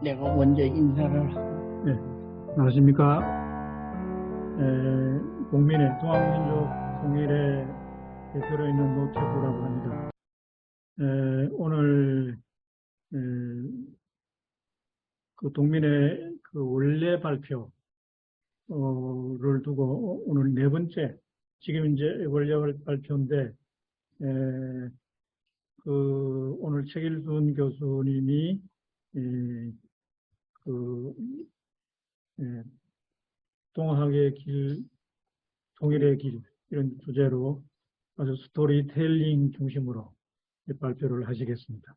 내가 먼저 인사를 하고. 네, 안녕하십니까. 국민의 동학민족 통일의 대표로 있는 노태구라고 합니다. 오늘 그 동민의 그 원래 발표를 두고 오늘 네 번째, 지금 이제 원래 발표인데 그 오늘 최길순 교수님이 그 동학의 길, 통일의 길 이런 주제로 아주 스토리텔링 중심으로 발표를 하시겠습니다.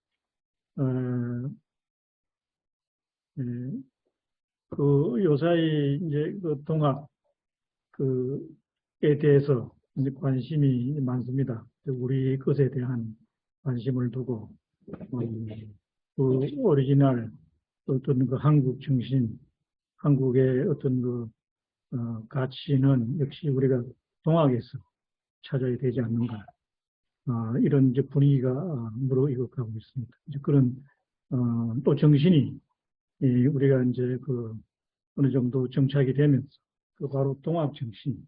그 요사이 이제 그 동학 그에 대해서 이제 관심이 많습니다. 우리 것에 대한 관심을 두고 그 오리지널 어떤 그 한국 정신, 한국의 어떤 그 가치는 역시 우리가 동학에서 찾아야 되지 않는가. 이런 이제 분위기가 무르익어가고 있습니다. 이제 그런 또 정신이 우리가 이제 그 어느 정도 정착이 되면서 그 바로 동학 정신,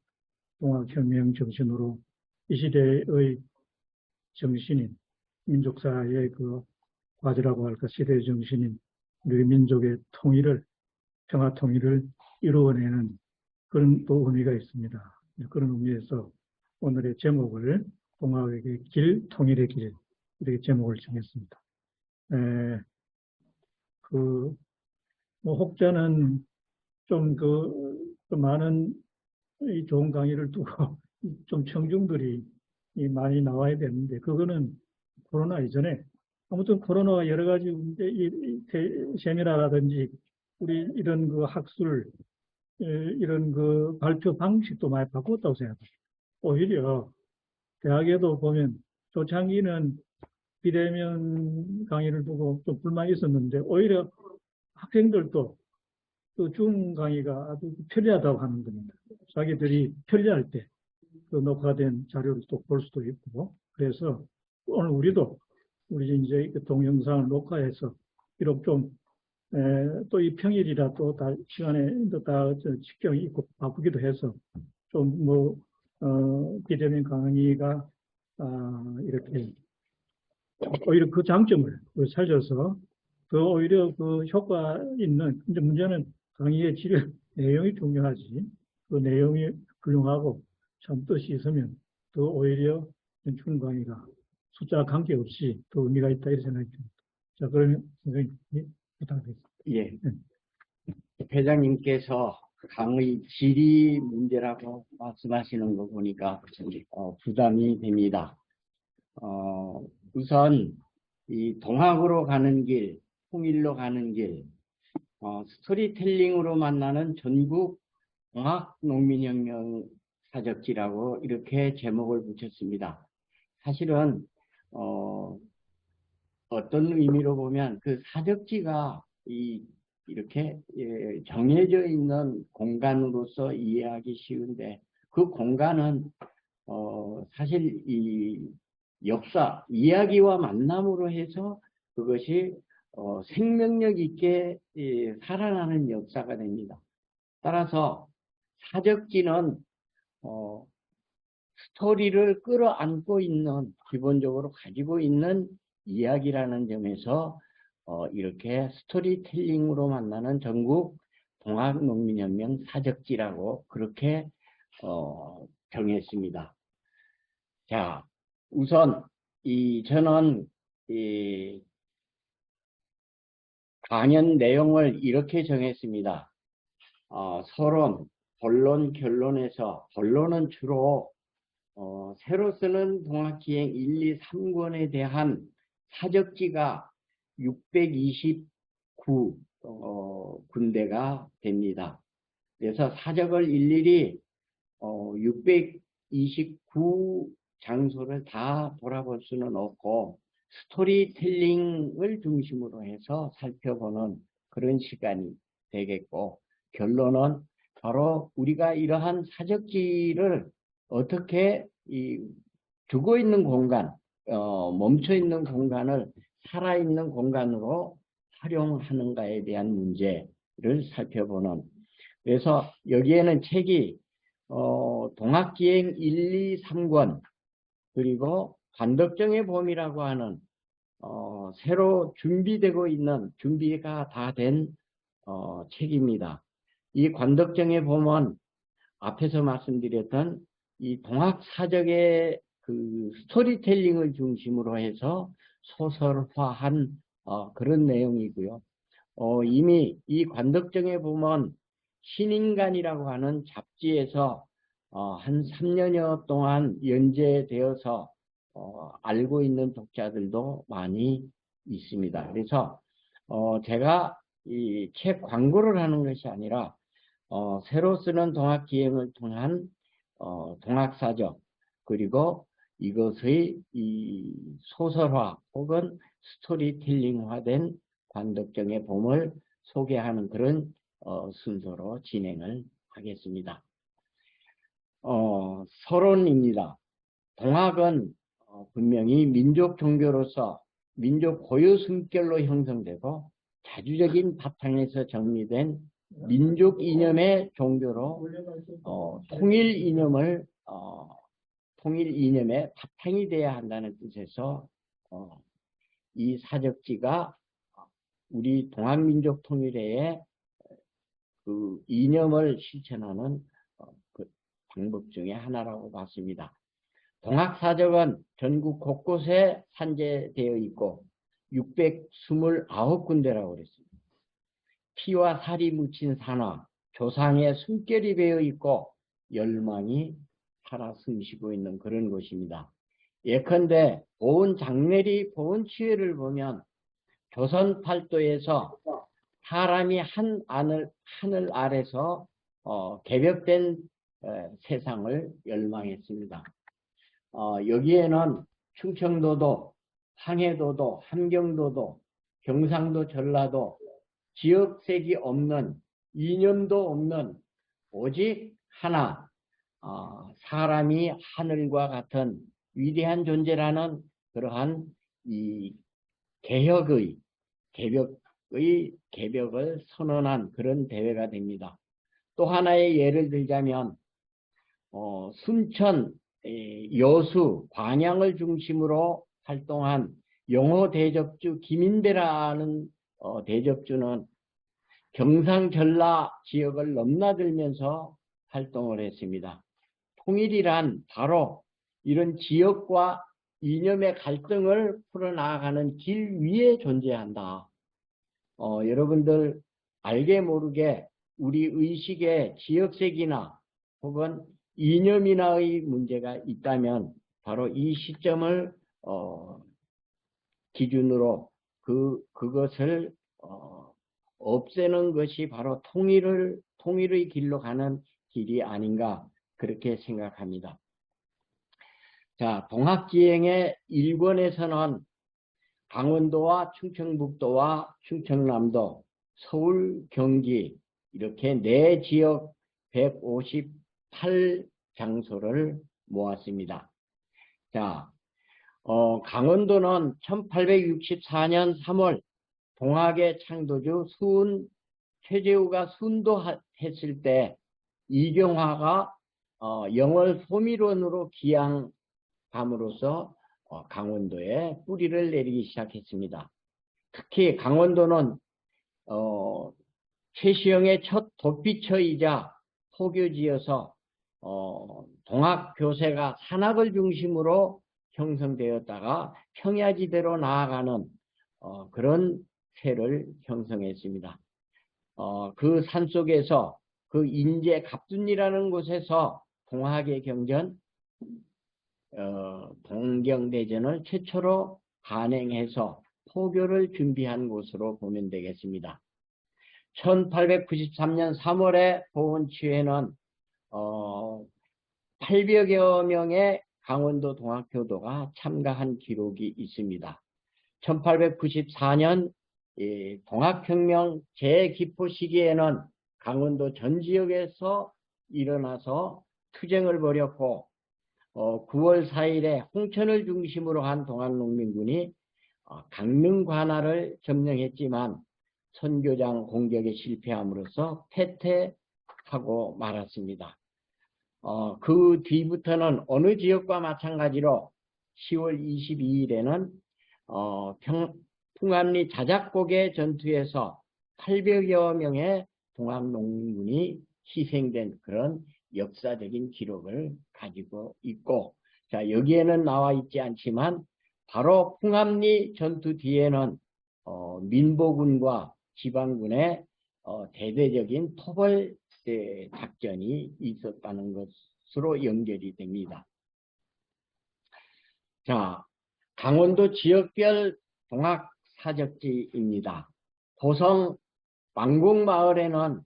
동학혁명 정신으로 이 시대의 정신인 민족사의 그 과제라고 할까 시대의 정신인 우리 민족의 통일을 평화 통일을 이루어내는 그런 또 의미가 있습니다. 그런 의미에서 오늘의 제목을 동학의 길, 통일의 길 이렇게 제목을 정했습니다. 뭐 혹자는 좀 많은 이 좋은 강의를 두고 좀 청중들이 많이 나와야 되는데 그거는 코로나 이전에 아무튼 코로나가 여러 가지 문제, 세미나라든지 우리 이런 그 학술 이런 그 발표 방식도 많이 바꿨다고 생각합니다. 오히려 대학에도 보면 초창기는 비대면 강의를 두고 좀 불만이 있었는데 오히려 학생들도 그 줌 강의가 아주 편리하다고 하는 겁니다. 자기들이 편리할 때 그 녹화된 자료를 또 볼 수도 있고 그래서 오늘 우리 이제 그 동영상을 녹화해서 비록 좀 또 이 평일이라 또 다 시간에 다 직경이 있고 바쁘기도 해서 좀 뭐 비대면 강의가 이렇게 오히려 그 장점을 살려서 그 오히려 그 효과 있는 이제 문제는 강의의 질 내용이 중요하지 그 내용이 훌륭하고 참 뜻이 있으면 더 오히려 준 강의가 숫자 관계없이 더 의미가 있다 이런 생각이 듭니다. 자 그러면 선생님 부탁드립니다. 예. 회장님께서 강의 질이 문제라고 말씀하시는 거 보니까 부담이 됩니다. 우선 이 동학으로 가는 길, 통일로 가는 길, 스토리텔링으로 만나는 전국 동학 농민혁명 사적지라고 이렇게 제목을 붙였습니다. 사실은 어떤 의미로 보면 그 사적지가 이렇게 정해져 있는 공간으로서 이해하기 쉬운데 그 공간은 사실 이 역사, 이야기와 만남으로 해서 그것이 생명력 있게 살아나는 역사가 됩니다. 따라서 사적지는 스토리를 끌어안고 있는 기본적으로 가지고 있는 이야기라는 점에서 이렇게 스토리텔링으로 만나는 전국 동학농민혁명 사적지라고 그렇게 정했습니다. 자, 우선 저는 강연 내용을 이렇게 정했습니다. 서론, 본론, 결론에서 본론은 주로 새로 쓰는 동학기행 1, 2, 3권에 대한 사적지가 629 군데가 됩니다. 그래서 사적을 일일이 629 장소를 다 돌아볼 수는 없고 스토리텔링을 중심으로 해서 살펴보는 그런 시간이 되겠고 결론은 바로 우리가 이러한 사적지를 어떻게 두고 있는 공간, 멈춰 있는 공간을 살아있는 공간으로 활용하는가에 대한 문제를 살펴보는, 그래서 여기에는 책이 동학기행 1, 2, 3권 그리고 관덕정의 봄이라고 하는 새로 준비되고 있는, 준비가 다 된 책입니다. 이 관덕정의 봄은 앞에서 말씀드렸던 이 동학사적의 그 스토리텔링을 중심으로 해서 소설화한 그런 내용이고요. 이미 이 관덕정에 보면 신인간이라고 하는 잡지에서 한 3년여 동안 연재되어서 알고 있는 독자들도 많이 있습니다. 그래서 제가 이 책 광고를 하는 것이 아니라 새로 쓰는 동학기행을 통한 동학사적, 그리고 이것의 이 소설화 혹은 스토리텔링화된 관덕정의 봄을 소개하는 그런 순서로 진행을 하겠습니다. 서론입니다. 동학은 분명히 민족 종교로서 민족 고유 숨결로 형성되고 자주적인 바탕에서 정리된 민족 이념의 종교로 통일 이념의 바탕이 되어야 한다는 뜻에서 이 사적지가 우리 동학민족 통일회의 그 이념을 실천하는 그 방법 중에 하나라고 봤습니다. 동학사적은 전국 곳곳에 산재되어 있고 629군데라고 그랬습니다. 피와 살이 묻힌 산화, 조상의 숨결이 배어 있고 열망이 살아 숨쉬고 있는 그런 곳입니다. 예컨대 보은 장례리 보은치회를 보면 조선 팔도에서 사람이 하늘 아래서 개벽된 세상을 열망했습니다. 여기에는 충청도도, 황해도도, 함경도도, 경상도, 전라도 지역색이 없는, 이념도 없는 오직 하나, 사람이 하늘과 같은 위대한 존재라는 그러한 이 개벽을 선언한 그런 대회가 됩니다. 또 하나의 예를 들자면 순천 여수 광양을 중심으로 활동한 영호 대접주 김인배라는 대접주는 경상 전라 지역을 넘나들면서 활동을 했습니다. 통일이란 바로 이런 지역과 이념의 갈등을 풀어나가는 길 위에 존재한다. 여러분들 알게 모르게 우리 의식의 지역색이나 혹은 이념이나의 문제가 있다면 바로 이 시점을 기준으로 그것을 없애는 것이 바로 통일의 길로 가는 길이 아닌가 그렇게 생각합니다. 자, 동학기행의 1권에서는 강원도와 충청북도와 충청남도, 서울, 경기 이렇게 4지역 158장소를 모았습니다. 자, 강원도는 1864년 3월 동학의 창도주 최재우가 순도했을 때 이경화가 영월 소밀원으로 기양함으로써 강원도에 뿌리를 내리기 시작했습니다. 특히 강원도는 최시영의 첫 도피처이자 포교지여서 동학교세가 산악을 중심으로 형성되었다가 평야지대로 나아가는 그런 세를 형성했습니다. 그 산속에서 그 인제 갑둔이라는 곳에서 동학의 경전, 동경대전을 최초로 간행해서 포교를 준비한 곳으로 보면 되겠습니다. 1893년 3월에 보은치회는 800여 명의 강원도 동학교도가 참가한 기록이 있습니다. 1894년 동학혁명 재기포 시기에는 강원도 전 지역에서 일어나서 투쟁을 벌였고 9월 4일에 홍천을 중심으로 한 동학농민군이 강릉 관할을 점령했지만 선교장 공격에 실패함으로써 패퇴하고 말았습니다. 그 뒤부터는 어느 지역과 마찬가지로 10월 22일에는 풍암리 자작곡의 전투에서 800여 명의 동학농민군이 희생된 그런 역사적인 기록을 가지고 있고, 자, 여기에는 나와 있지 않지만 바로 풍암리 전투 뒤에는 민보군과 지방군의 대대적인 토벌 작전이 있었다는 것으로 연결이 됩니다. 자, 강원도 지역별 동학 사적지입니다. 고성 왕곡마을에는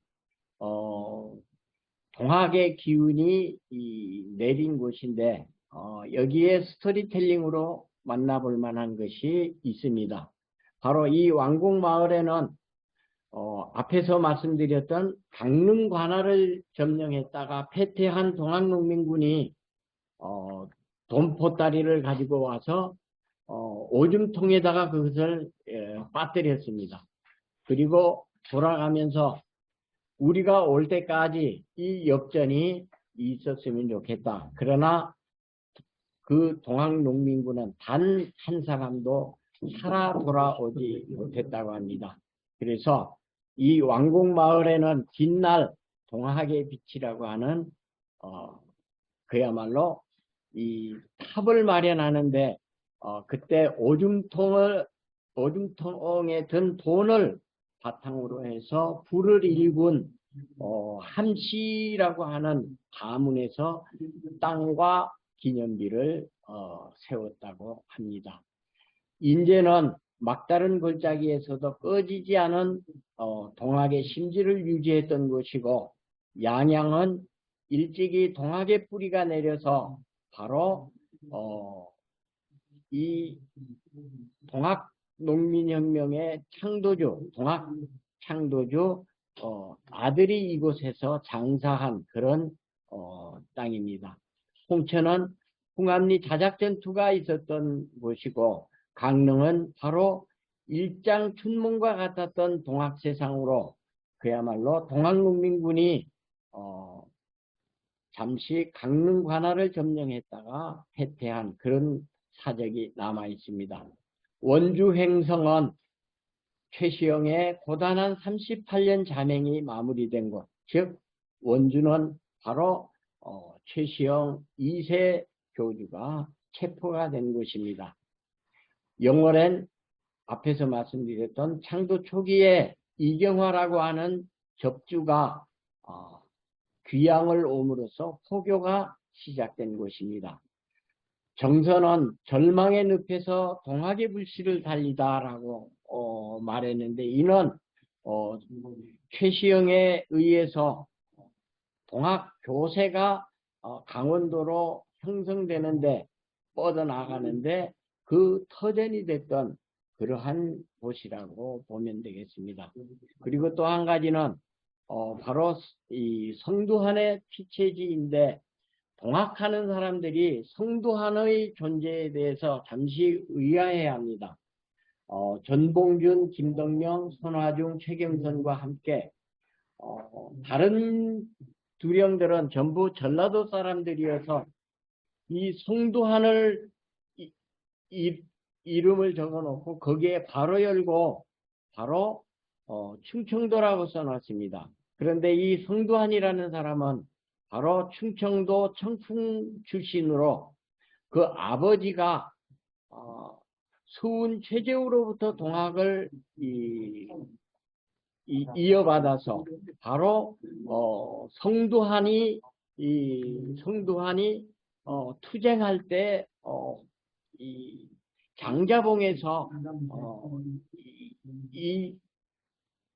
동학의 기운이 내린 곳인데 여기에 스토리텔링으로 만나볼 만한 것이 있습니다. 바로 이 왕곡마을에는 앞에서 말씀드렸던 강릉 관할을 점령했다가 패퇴한 동학농민군이 돈포다리를 가지고 와서 오줌통에다가 그것을 빠뜨렸습니다. 그리고 돌아가면서 우리가 올 때까지 이 역전이 있었으면 좋겠다. 그러나 그 동학농민군은 단 한 사람도 살아 돌아오지 못했다고 합니다. 그래서 이 왕곡마을에는 뒷날 동학의 빛이라고 하는 그야말로 이 탑을 마련하는데 그때 오줌통에 든 돈을 바탕으로 해서 불을 일군 함씨라고 하는 가문에서 땅과 기념비를 세웠다고 합니다. 인제는 막다른 골짜기에서도 꺼지지 않은 동학의 심지를 유지했던 것이고, 양양은 일찍이 동학의 뿌리가 내려서 바로 이 동학 농민혁명의 창도주, 동학 창도주 아들이 이곳에서 장사한 그런 땅입니다. 홍천은 풍암리 자작전투가 있었던 곳이고, 강릉은 바로 일장 춘문과 같았던 동학세상으로 그야말로 동학농민군이 잠시 강릉 관할을 점령했다가 패퇴한 그런 사적이 남아 있습니다. 원주 횡성은 최시영의 고단한 38년 자맹이 마무리된 곳, 즉 원주는 바로 최시영 2세 교주가 체포가 된 곳입니다. 영월엔 앞에서 말씀드렸던 창도 초기에 이경화라고 하는 접주가 귀양을 옴으로써 포교가 시작된 곳입니다. 정선은 절망의 늪에서 동학의 불씨를 달리다라고 말했는데, 이는 최시영에 의해서 동학 교세가 강원도로 형성되는데 뻗어나가는데 그 터전이 됐던 그러한 곳이라고 보면 되겠습니다. 그리고 또 한 가지는 바로 이 성두한의 피체지인데, 동학하는 사람들이 성두한의 존재에 대해서 잠시 의아해야 합니다. 전봉준, 김덕명, 손화중, 최경선과 함께 다른 두령들은 전부 전라도 사람들이어서 이 성두한을 이름을 적어놓고 거기에 바로 열고 바로 충청도라고 써놨습니다. 그런데 이 성두한이라는 사람은 바로 충청도 청풍 출신으로 그 아버지가 수운 최재우로부터 동학을 이어받아서 바로 성두한이 투쟁할 때 이 장자봉에서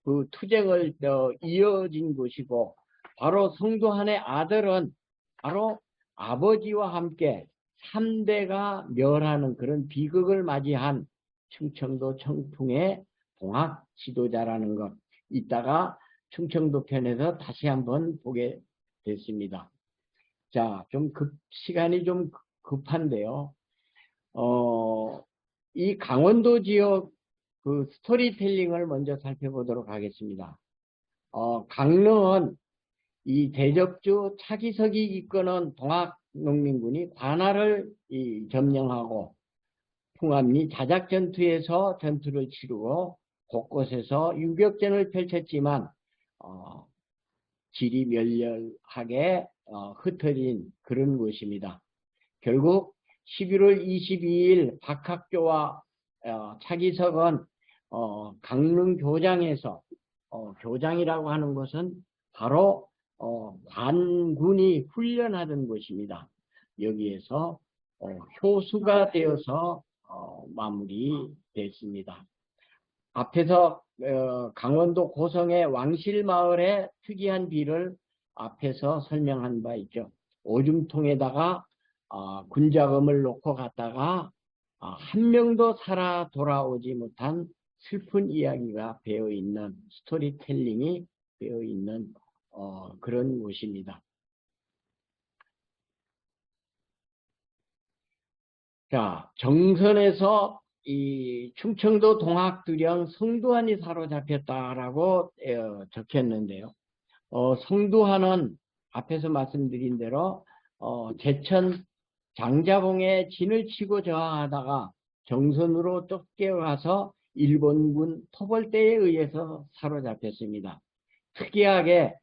그 투쟁을 이어진 것이고, 바로 성두한의 아들은 바로 아버지와 함께 3대가 멸하는 그런 비극을 맞이한 충청도 청풍의 동학 지도자라는 것, 이따가 충청도 편에서 다시 한번 보게 됐습니다. 자, 시간이 좀 급한데요. 이 강원도 지역 그 스토리텔링을 먼저 살펴보도록 하겠습니다. 강릉은 이 대적주 차기석이 이끄는 동학농민군이 관할을 점령하고 풍암리 자작전투에서 전투를 치르고 곳곳에서 유격전을 펼쳤지만 지리멸렬하게 흩어진 그런 곳입니다. 결국 11월 22일 박학교와 차기석은 강릉 교장에서 교장이라고 하는 것은 바로 관군이 훈련하던 곳입니다. 여기에서 효수가 되어서 마무리됐습니다. 앞에서 강원도 고성의 왕실마을의 특이한 비를 앞에서 설명한 바 있죠. 오줌통에다가 군자금을 놓고 갔다가 한 명도 살아 돌아오지 못한 슬픈 이야기가 배어있는 스토리텔링이 배어있는 그런 곳입니다. 자, 정선에서 이 충청도 동학두령 성두환이 사로잡혔다라고 적혔는데요. 성두환은 앞에서 말씀드린 대로 제천 장자봉에 진을 치고 저항하다가 정선으로 쫓겨가서 일본군 토벌대에 의해서 사로잡혔습니다. 특이하게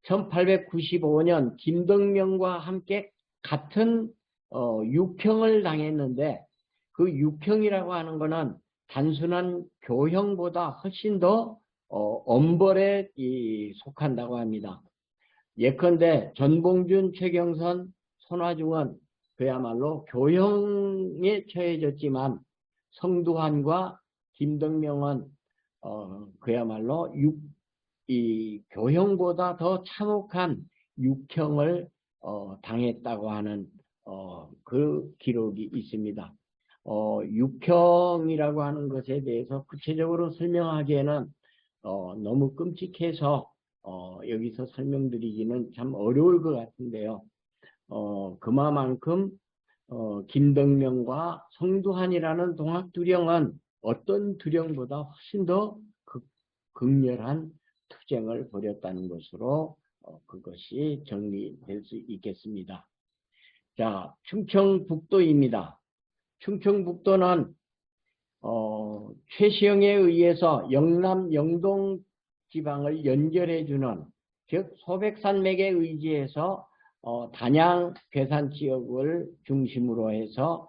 1895년 김덕명과 함께 같은 육형을 당했는데 그 육형이라고 하는 것은 단순한 교형보다 훨씬 더 엄벌에 속한다고 합니다. 예컨대 전봉준, 최경선, 손화중은 그야말로 교형에 처해졌지만 성두환과 김덕명은 그야말로 이 교형보다 더 참혹한 육형을 당했다고 하는 그 기록이 있습니다. 육형이라고 하는 것에 대해서 구체적으로 설명하기에는 너무 끔찍해서 여기서 설명드리기는 참 어려울 것 같은데요. 그만큼 김덕명과 성두환이라는 동학두령은 어떤 두령보다 훨씬 더 극렬한 투쟁을 벌였다는 것으로 그것이 정리될 수 있겠습니다. 자, 충청북도입니다. 충청북도는 최시영에 의해서 영남 영동 지방을 연결해주는 즉 소백산맥에 의지해서 단양 괴산 지역을 중심으로 해서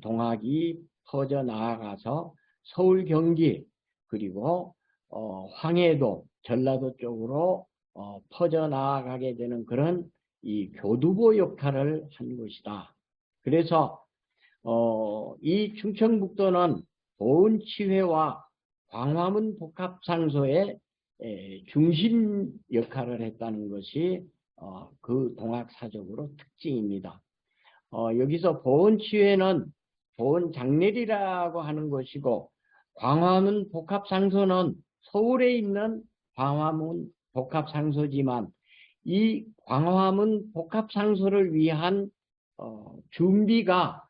동학이 퍼져 나아가서 서울 경기 그리고 황해도 전라도 쪽으로 퍼져 나아가게 되는 그런 이 교두보 역할을 한 것이다. 그래서 이 충청북도는 보은치회와 광화문 복합상소의 중심 역할을 했다는 것이 그 동학사적으로 특징입니다. 여기서 보은치회는 보은장례리라고 하는 것이고 광화문 복합상소는 서울에 있는 광화문 복합상소지만 이 광화문 복합상소를 위한 준비가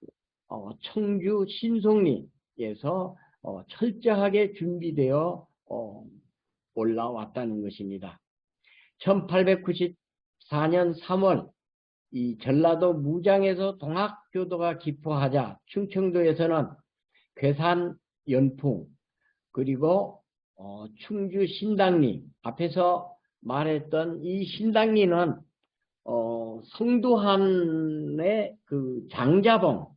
청주 신송리에서 철저하게 준비되어 올라왔다는 것입니다. 1894년 3월 이 전라도 무장에서 동학교도가 기포하자 충청도에서는 괴산 연풍 그리고 충주 신당리 앞에서 말했던 이 신당리는 성두환의 그 장자봉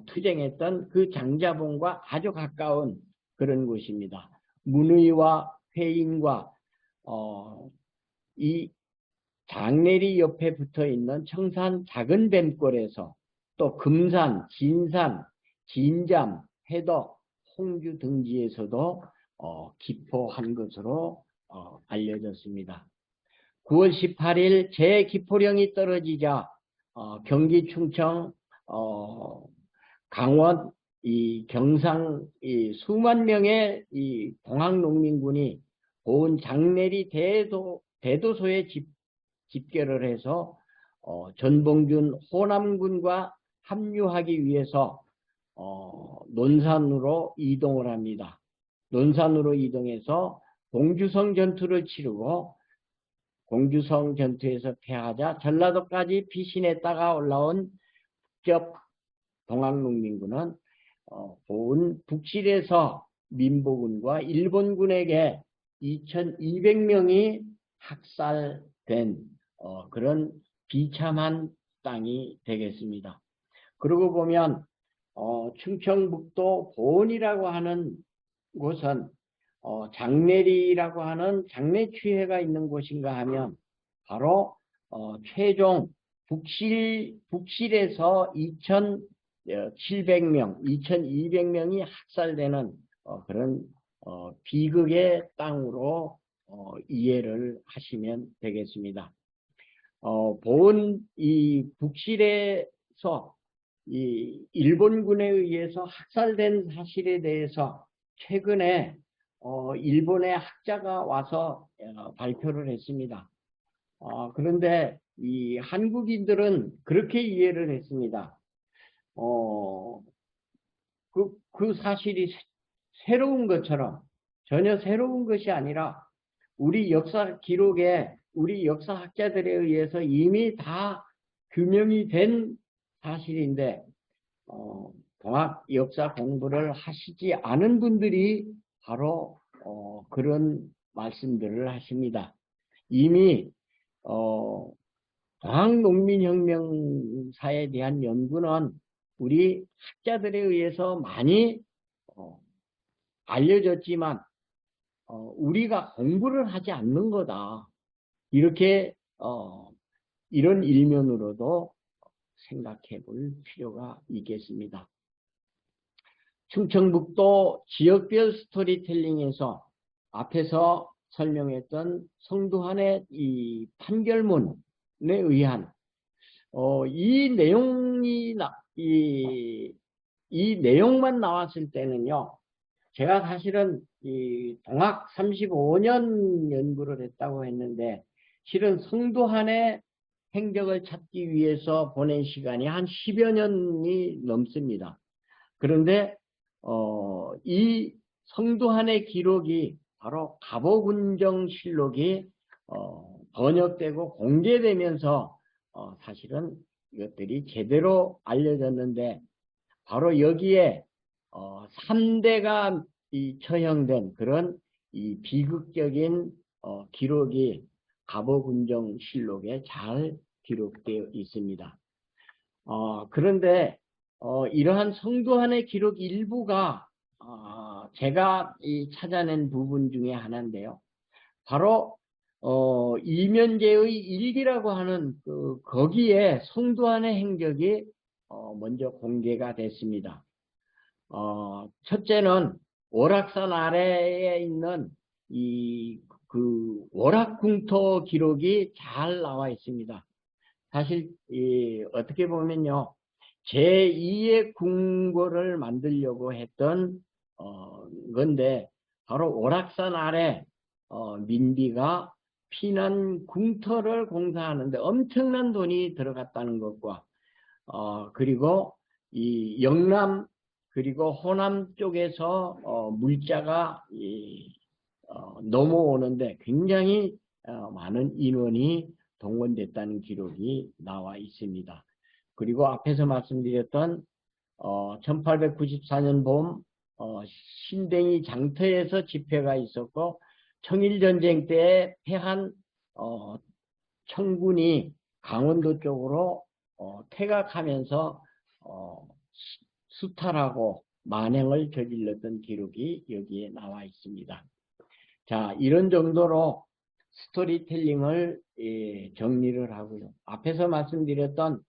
투쟁했던 그 장자봉과 아주 가까운 그런 곳입니다. 문의와 회인과 이 장내리 옆에 붙어 있는 청산 작은 뱀골에서 또 금산, 진산, 진잠, 해덕, 홍주 등지에서도 기포한 것으로 알려졌습니다. 9월 18일 재기포령이 떨어지자 경기 충청 강원 이 경상 이 수만 명의 이 동학농민군이 보은 장내리 대도소에 집결을 해서 전봉준 호남군과 합류하기 위해서 논산으로 이동을 합니다. 논산으로 이동해서 공주성 전투를 치르고 공주성 전투에서 패하자 전라도까지 피신했다가 올라온 북적 동학농민군은 보은 북실에서 민보군과 일본군에게 2,200명이 학살된 그런 비참한 땅이 되겠습니다. 그러고 보면 충청북도 보은이라고 하는 곳은 장내리라고 하는 장내추회가 있는 곳인가 하면 바로 최종 북실에서 2,700명, 2,200명이 학살되는 그런 비극의 땅으로 이해를 하시면 되겠습니다. 보은 이 북실에서 이 일본군에 의해서 학살된 사실에 대해서 최근에 일본의 학자가 와서 발표를 했습니다. 그런데 이 한국인들은 그렇게 이해를 했습니다. 그 사실이 새로운 것처럼 전혀 새로운 것이 아니라 우리 역사 기록에 우리 역사학자들에 의해서 이미 다 규명이 된 사실인데 동학 역사 공부를 하시지 않은 분들이 바로 그런 말씀들을 하십니다. 이미 동학농민혁명사에 대한 연구는 우리 학자들에 의해서 많이 알려졌지만 우리가 공부를 하지 않는 거다. 이렇게 이런 일면으로도 생각해 볼 필요가 있겠습니다. 충청북도 지역별 스토리텔링에서 앞에서 설명했던 성두환의 이 판결문에 의한 이 내용만 나왔을 때는요. 제가 사실은 이 동학 35년 연구를 했다고 했는데 실은 성두환의 행적을 찾기 위해서 보낸 시간이 한 10여 년이 넘습니다. 그런데 이 성두환의 기록이 바로 갑오군정실록이 번역되고 공개되면서 사실은 이것들이 제대로 알려졌는데 바로 여기에 3대가 처형된 그런 이 비극적인 기록이 갑오군정실록에 잘 기록되어 있습니다. 그런데 이러한 성두환의 기록 일부가 제가 찾아낸 부분 중에 하나인데요. 바로 이면제의 일기라고 하는 거기에 성두환의 행적이 먼저 공개가 됐습니다. 첫째는 월악산 아래에 있는 그 월악궁토 기록이 잘 나와 있습니다. 사실 어떻게 보면요, 제2의 궁궐을 만들려고 했던 건데 바로 월악산 아래 민비가 피난 궁터를 공사하는데 엄청난 돈이 들어갔다는 것과 그리고 이 영남 그리고 호남 쪽에서 물자가 넘어오는데 굉장히 많은 인원이 동원됐다는 기록이 나와 있습니다. 그리고 앞에서 말씀드렸던 1894년 봄 신댕이 장터에서 집회가 있었고 청일전쟁 때 패한 청군이 강원도 쪽으로 퇴각하면서 수탈하고 만행을 저질렀던 기록이 여기에 나와 있습니다. 자, 이런 정도로 스토리텔링을 정리를 하고요. 앞에서 말씀드렸던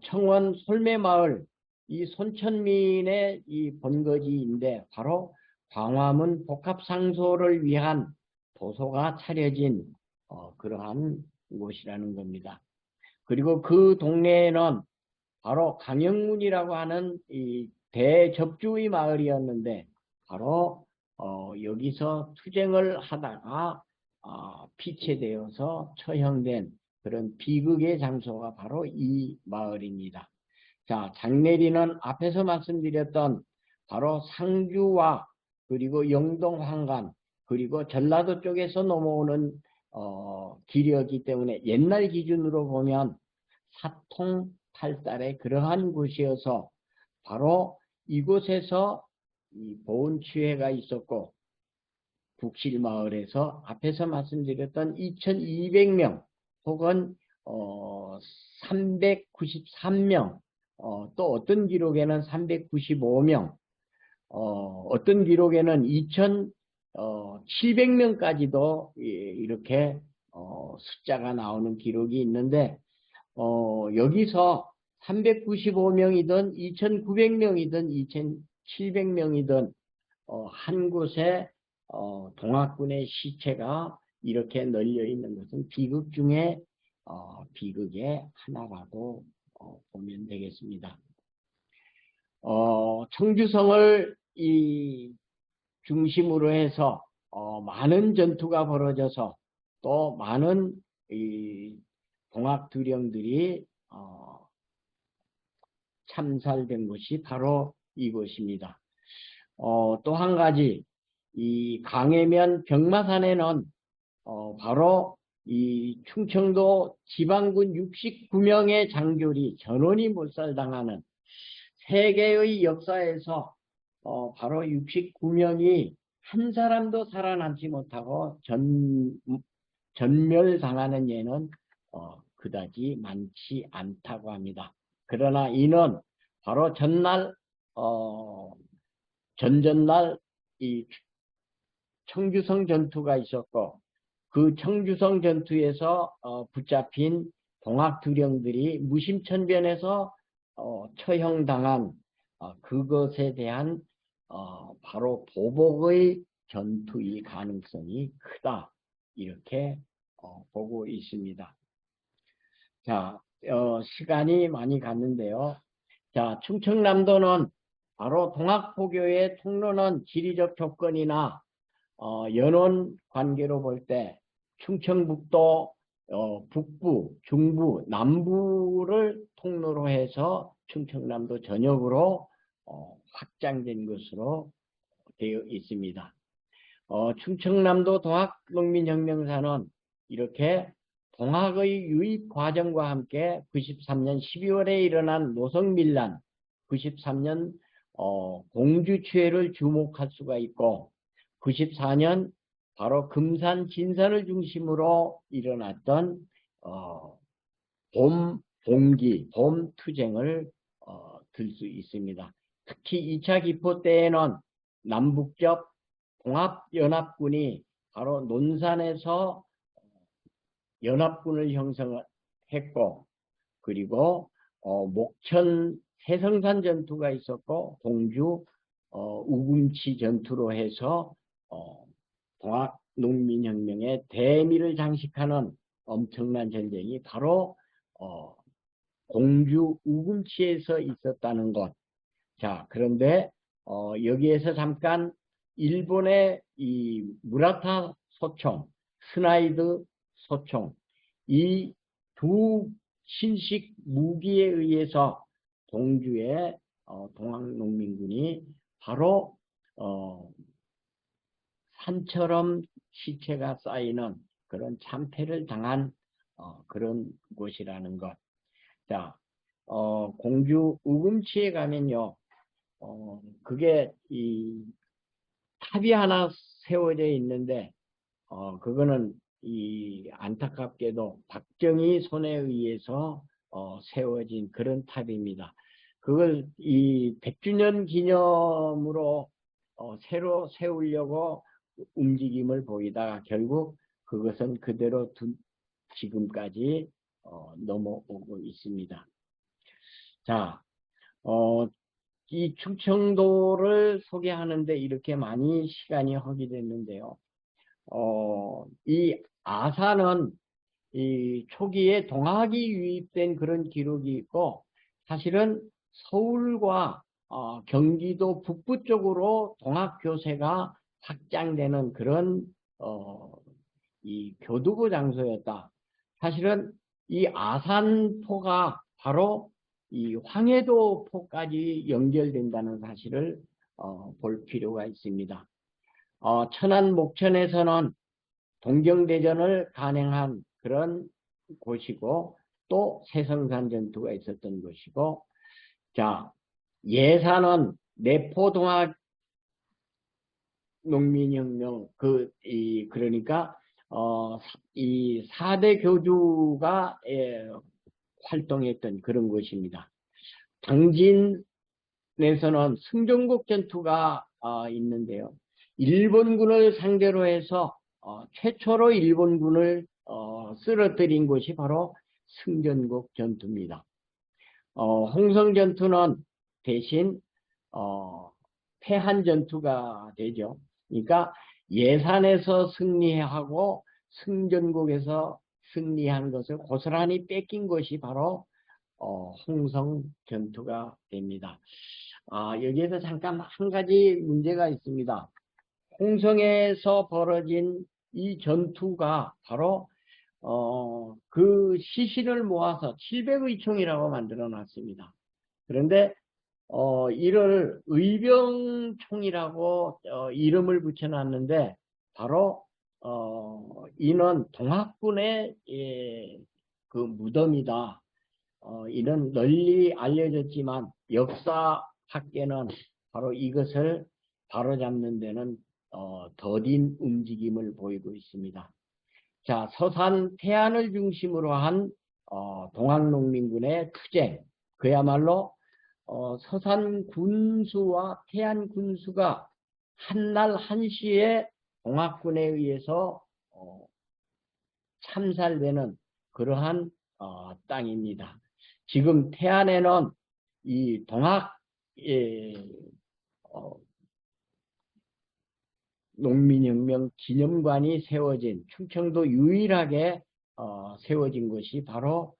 청원 솔매마을 이 손천민의 이 본거지인데 바로 광화문 복합상소를 위한 도서가 차려진 그러한 곳이라는 겁니다. 그리고 그 동네에는 바로 강영문이라고 하는 이 대접주의 마을이었는데 바로 여기서 투쟁을 하다가 피체되어서 처형된 그런 비극의 장소가 바로 이 마을입니다. 자, 장내리는 앞에서 말씀드렸던 바로 상주와 그리고 영동 황간 그리고 전라도 쪽에서 넘어오는 길이었기 때문에 옛날 기준으로 보면 사통 팔달의 그러한 곳이어서 바로 이곳에서 이 보훈치회가 있었고 북실마을에서 앞에서 말씀드렸던 2200명 혹은 393명 또 어떤 기록에는 395명 어떤 기록에는 2700명까지도 이렇게 숫자가 나오는 기록이 있는데 여기서 395명이든 2900명이든 2700명이든 한 곳에 동학군의 시체가 이렇게 널려 있는 것은 비극 중에 비극의 하나라고 보면 되겠습니다. 청주성을 이 중심으로 해서 많은 전투가 벌어져서 또 많은 이 동학두령들이 참살된 곳이 바로 이곳입니다. 또 한 가지 이 강해면 병마산에는 바로 이 충청도 지방군 69명의 장졸이 전원이 몰살당하는 세계의 역사에서 바로 69명이 한 사람도 살아남지 못하고 전멸당하는 예는 그다지 많지 않다고 합니다. 그러나 이는 바로 전날 전전날 이 청주성 전투가 있었고 그 청주성 전투에서 붙잡힌 동학두령들이 무심천변해서 처형당한 그것에 대한 바로 보복의 전투의 가능성이 크다 이렇게 보고 있습니다. 자, 시간이 많이 갔는데요. 자, 충청남도는 바로 동학포교의 통로는 지리적 조건이나 연원 관계로 볼 때 충청북도 북부, 중부, 남부를 통로로 해서 충청남도 전역으로 확장된 것으로 되어 있습니다. 충청남도 동학농민혁명사는 이렇게 동학의 유입 과정과 함께 93년 12월에 일어난 노석밀란, 93년 공주치회를 주목할 수가 있고 94년 바로 금산 진산을 중심으로 일어났던 봄봉기, 봄투쟁을 들 수 있습니다. 특히 2차 기포 때에는 남북적 통합연합군이 바로 논산에서 연합군을 형성했고 그리고 목천 세성산 전투가 있었고 공주 우금치 전투로 해서 동학농민혁명의 대미를 장식하는 엄청난 전쟁이 바로 공주 우금치에서 있었다는 것. 자, 그런데 여기에서 잠깐 일본의 이 무라타 소총, 스나이드 소총 이 두 신식 무기에 의해서 공주의 동학농민군이 바로 산처럼 시체가 쌓이는 그런 참패를 당한 그런 곳이라는 것. 자, 공주 우금치에 가면요, 그게 이 탑이 하나 세워져 있는데, 그거는 이 안타깝게도 박정희 손에 의해서 세워진 그런 탑입니다. 그걸 이 100주년 기념으로 새로 세우려고 움직임을 보이다가 결국 그것은 그대로 지금까지 넘어오고 있습니다. 자, 이 충청도를 소개하는데 이렇게 많이 시간이 허비됐는데요. 이 아산은 이 초기에 동학이 유입된 그런 기록이 있고 사실은 서울과 경기도 북부 쪽으로 동학교세가 확장되는 그런 이 교두보 장소였다. 사실은 이 아산포가 바로 이 황해도포까지 연결된다는 사실을 볼 필요가 있습니다. 천안 목천에서는 동경대전을 간행한 그런 곳이고 또 새성산 전투가 있었던 곳이고, 자, 예산은 내포동학 농민혁명 그러니까 이 4대 교주가 활동했던 그런 곳입니다. 당진에서는 승전국 전투가 있는데요. 일본군을 상대로 해서 최초로 일본군을 쓰러뜨린 곳이 바로 승전국 전투입니다. 홍성 전투는 대신 패한 전투가 되죠. 그러니까 예산에서 승리하고 승전국에서 승리한 것을 고스란히 뺏긴 것이 바로 홍성 전투가 됩니다. 여기에서 잠깐 한 가지 문제가 있습니다. 홍성에서 벌어진 이 전투가 바로 그 시신을 모아서 700의 총이라고 만들어 놨습니다. 그런데 이를 의병총이라고 이름을 붙여놨는데 바로 이는 동학군의 그 무덤이다. 이는 널리 알려졌지만 역사학계는 바로 이것을 바로잡는 데는 더딘 움직임을 보이고 있습니다. 자, 서산 태안을 중심으로 한 동학농민군의 투쟁, 그야말로 서산 군수와 태안 군수가 한날 한시에 동학군에 의해서 참살되는 그러한 땅입니다. 지금 태안에는 이 동학 농민혁명 기념관이 세워진, 충청도 유일하게 세워진 것이 바로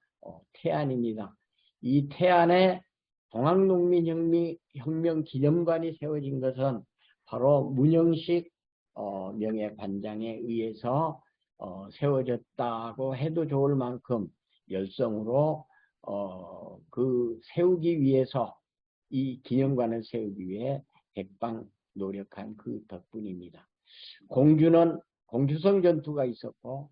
태안입니다. 이 태안에 동학농민혁명 기념관이 세워진 것은 바로 문영식 명예관장에 의해서 세워졌다고 해도 좋을 만큼 열성으로 그 세우기 위해서, 이 기념관을 세우기 위해 백방 노력한 그 덕분입니다. 공주성 전투가 있었고,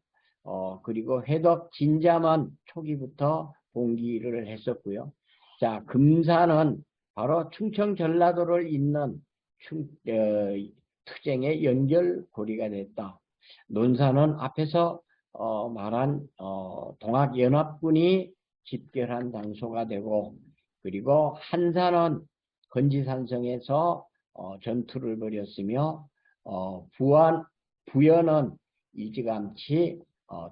그리고 회덕 진자만 초기부터 봉기를 했었고요. 자, 금산은 바로 충청 전라도를 잇는 투쟁의 연결고리가 됐다. 논산은 앞에서 말한 동학연합군이 집결한 장소가 되고, 그리고 한산은 건지산성에서 전투를 벌였으며, 부연은 일찌감치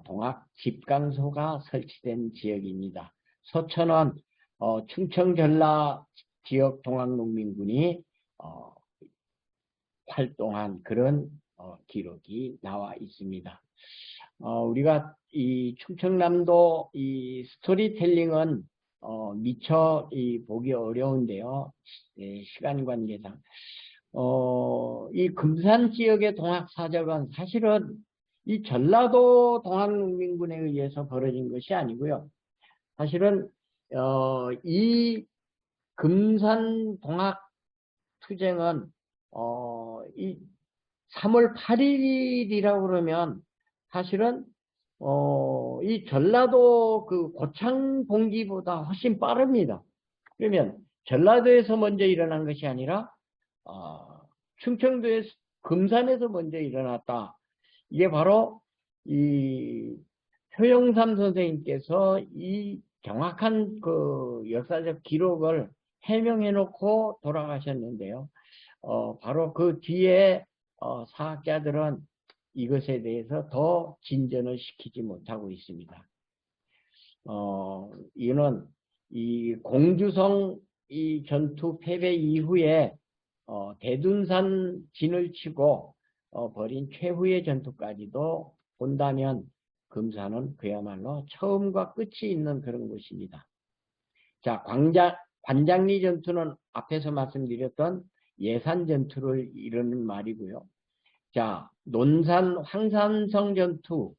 동학 집강소가 설치된 지역입니다. 서천은 충청 전라 지역 동학농민군이 활동한 그런 기록이 나와 있습니다. 우리가 이 충청남도 이 스토리텔링은 미처 보기 어려운데요. 시간 관계상 이 금산 지역의 동학사적은 사실은 이 전라도 동학농민군에 의해서 벌어진 것이 아니고요. 사실은 이 금산 동학투쟁은 이 3월 8일이라고 그러면 사실은 이 전라도 그 고창 봉기보다 훨씬 빠릅니다. 그러면 전라도에서 먼저 일어난 것이 아니라 충청도에서, 금산에서 먼저 일어났다. 이게 바로 이 효영삼 선생님께서 이 정확한 그 역사적 기록을 해명해 놓고 돌아가셨는데요. 바로 그 뒤에 사학자들은 이것에 대해서 더 진전을 시키지 못하고 있습니다. 이는 이 공주성 이 전투 패배 이후에 대둔산 진을 치고 벌인 최후의 전투까지도 본다면 금산은 그야말로 처음과 끝이 있는 그런 곳입니다. 자, 관장리 전투는 앞에서 말씀드렸던 예산 전투를 이루는 말이고요. 자, 논산 황산성 전투,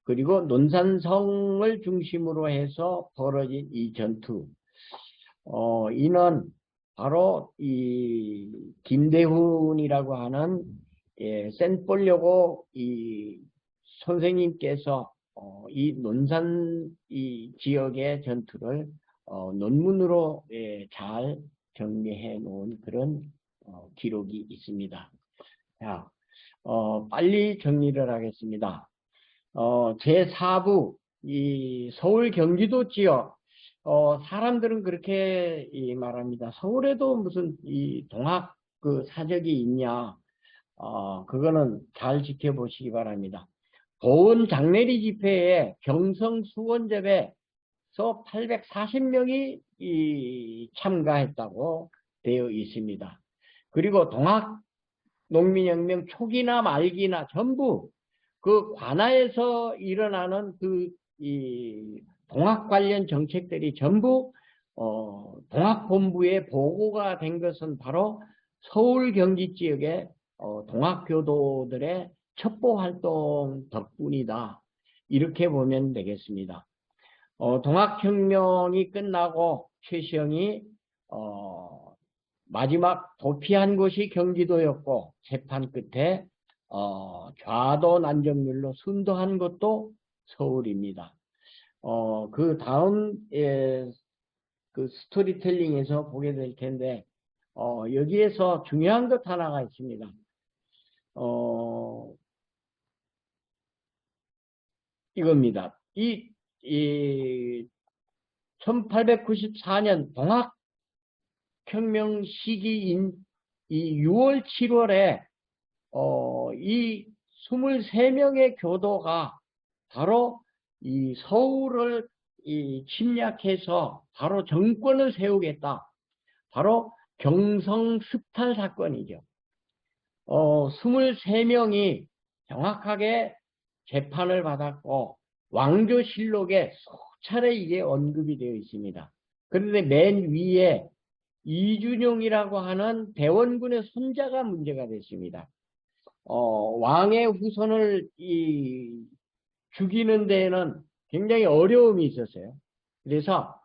그리고 논산성을 중심으로 해서 벌어진 이 전투, 이는 바로 이 김대훈이라고 하는 센폴려고 이 선생님께서 이 논산 이 지역의 전투를 논문으로 잘 정리해 놓은 그런 기록이 있습니다. 자, 빨리 정리를 하겠습니다. 제4부 이 서울 경기도 지역 사람들은 그렇게 말합니다. 서울에도 무슨 이 동학 그 사적이 있냐? 그거는 잘 지켜보시기 바랍니다. 보은 장례리 집회에 경성 수원접에서 840명이 참가했다고 되어 있습니다. 그리고 동학 농민혁명 초기나 말기나 전부 그 관아에서 일어나는 동학 관련 정책들이 전부 동학본부에 보고가 된 것은 바로 서울 경기 지역의 동학교도들의 첩보활동 덕분이다. 이렇게 보면 되겠습니다. 동학혁명이 끝나고 최시영이 마지막 도피한 곳이 경기도였고 재판 끝에 좌도 난정률로 순도한 것도 서울입니다. 그 다음 그 스토리텔링에서 보게 될 텐데 여기에서 중요한 것 하나가 있습니다. 이겁니다. 이 1894년 동학혁명 시기인 이 6월, 7월에 이 23명의 교도가 바로 이 서울을 침략해서 바로 정권을 세우겠다. 바로 경성 습탈 사건이죠. 23명이 정확하게 재판을 받았고 왕조실록에 수차례 이게 언급이 되어 있습니다. 그런데 맨 위에 이준용이라고 하는 대원군의 손자가 문제가 됐습니다. 왕의 후손을 죽이는 데에는 굉장히 어려움이 있었어요. 그래서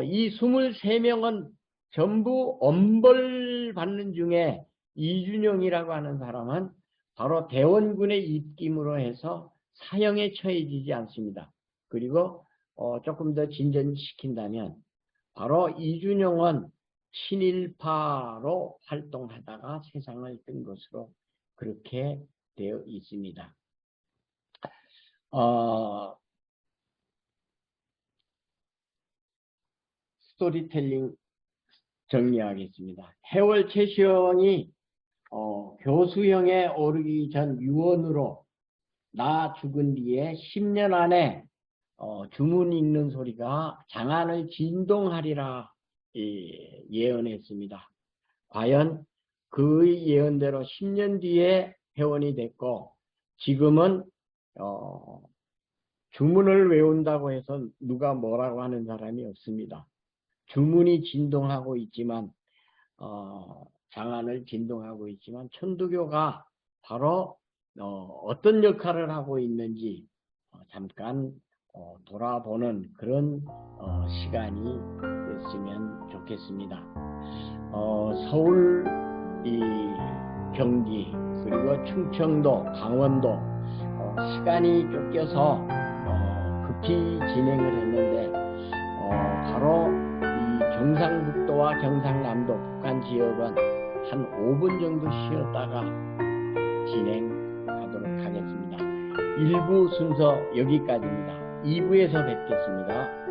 이 23명은 전부 엄벌 받는 중에 이준용이라고 하는 사람은 바로 대원군의 입김으로 해서 사형에 처해지지 않습니다. 그리고 조금 더 진전시킨다면 바로 이준용은 친일파로 활동하다가 세상을 뜬 것으로 그렇게 되어 있습니다. 스토리텔링 정리하겠습니다. 해월 최시영이 교수형에 오르기 전 유언으로 나 죽은 뒤에 10년 안에 주문 읽는 소리가 장안을 진동하리라 예언했습니다. 과연 그 예언대로 10년 뒤에 회원이 됐고 지금은 주문을 외운다고 해서 누가 뭐라고 하는 사람이 없습니다. 주문이 진동하고 있지만 장안을 진동하고 있지만 천두교가 바로 어떤 역할을 하고 있는지 잠깐 돌아보는 그런 시간이 됐으면 좋겠습니다. 서울, 경기, 그리고 충청도, 강원도 시간이 쫓겨서 급히 진행을 했는데 바로 이 경상북도와 경상남도 북한 지역은 한 5분 정도 쉬었다가 진행하도록 하겠습니다. 1부 순서 여기까지입니다. 2부에서 뵙겠습니다.